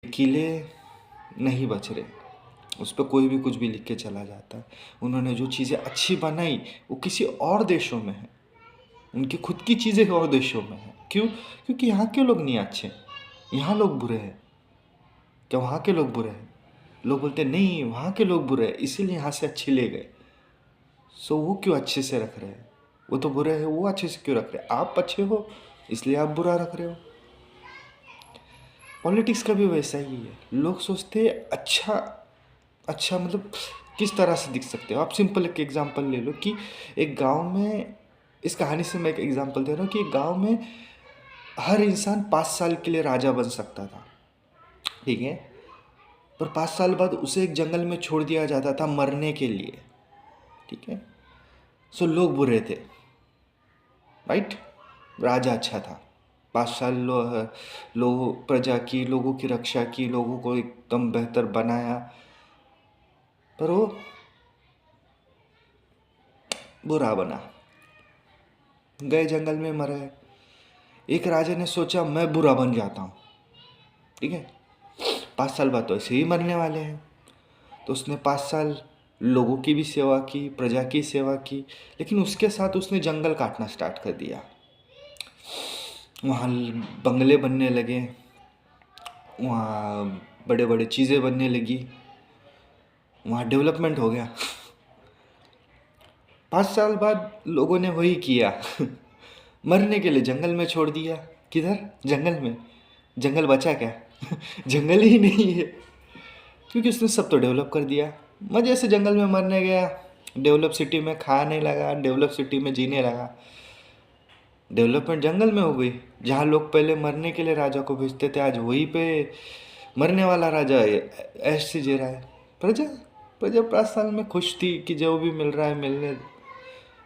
किले नहीं बच रहे, उस पर कोई भी कुछ भी लिख के चला जाता है। उन्होंने जो चीज़ें अच्छी बनाई वो किसी और देशों में है, उनकी खुद की चीज़ें और देशों में है। क्यों? क्योंकि यहाँ के लोग नहीं अच्छे, यहाँ लोग बुरे हैं। क्या वहाँ के लोग बुरे हैं? लोग बोलते नहीं वहाँ के लोग बुरे हैं इसीलिए यहाँ से अच्छे ले गए। सो वो क्यों अच्छे से रख रहे हैं? वो तो बुरे हैं, वो अच्छे से क्यों रख रहे हैं? आप अच्छे हो इसलिए आप बुरा रख रहे हो। पॉलिटिक्स का भी वैसा ही है। लोग सोचते हैं अच्छा अच्छा मतलब किस तरह से दिख सकते हो आप। सिंपल एक एग्जांपल ले लो कि एक गांव में, इस कहानी से मैं एक एग्जांपल दे रहा हूँ कि एक गांव में हर इंसान 5 साल के लिए राजा बन सकता था, ठीक है। पर 5 साल बाद उसे एक जंगल में छोड़ दिया जाता था मरने के लिए, ठीक है। सो लोग बुरे थे, राइट। राजा अच्छा था। 5 साल लोगों प्रजा की, लोगों की रक्षा की, लोगों को एकदम बेहतर बनाया। पर वो बुरा बना, गए जंगल में मरे। एक राजा ने सोचा मैं बुरा बन जाता हूँ, ठीक है। 5 साल बाद तो ऐसे ही मरने वाले हैं। तो उसने 5 साल लोगों की भी सेवा की, प्रजा की सेवा की, लेकिन उसके साथ उसने जंगल काटना स्टार्ट कर दिया। वहाँ बंगले बनने लगे, वहाँ बड़े बड़े चीज़ें बनने लगी, वहाँ डेवलपमेंट हो गया। 5 साल बाद लोगों ने वही किया। मरने के लिए जंगल में छोड़ दिया। किधर? जंगल में। जंगल बचा क्या? जंगल ही नहीं है, क्योंकि उसने सब तो डेवलप कर दिया। मजे से जंगल में मरने गया, डेवलप सिटी में खाने लगा, डेवलप सिटी में जीने लगा। डेवलपमेंट जंगल में हो गई। जहाँ लोग पहले मरने के लिए राजा को भेजते थे, आज वहीं पे मरने वाला राजा ऐश से जी रहा है। प्रजा प्रजा 5 साल में खुश थी कि जो भी मिल रहा है मिलने।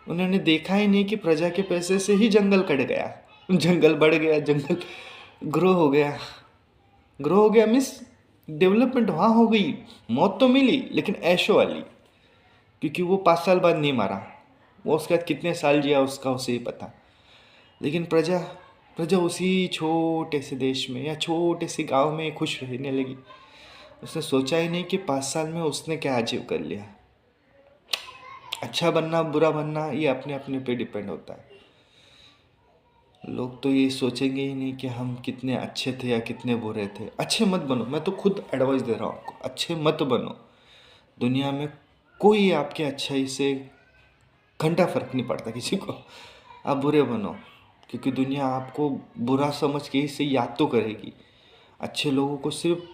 उन्होंने देखा ही नहीं कि प्रजा के पैसे से ही जंगल कट गया, जंगल बढ़ गया, जंगल ग्रो हो गया। ग्रो हो गया मीन्स डेवलपमेंट वहाँ हो गई। मौत तो मिली लेकिन ऐशो वाली, क्योंकि वो 5 साल बाद नहीं मारा। वो उसके बाद कितने साल जिया उसका उसे ही पता। लेकिन प्रजा प्रजा उसी छोटे से देश में या छोटे से गांव में खुश रहने लगी। उसने सोचा ही नहीं कि 5 साल में उसने क्या अचीव कर लिया। अच्छा बनना बुरा बनना ये अपने अपने पे डिपेंड होता है। लोग तो ये सोचेंगे ही नहीं कि हम कितने अच्छे थे या कितने बुरे थे। अच्छे मत बनो, मैं तो खुद एडवाइस दे रहा हूँ आपको, अच्छे मत बनो। दुनिया में कोई आपके अच्छाई से घंटा फर्क नहीं पड़ता किसी को। आप बुरे बनो, क्योंकि दुनिया आपको बुरा समझ के ही से याद तो करेगी। अच्छे लोगों को सिर्फ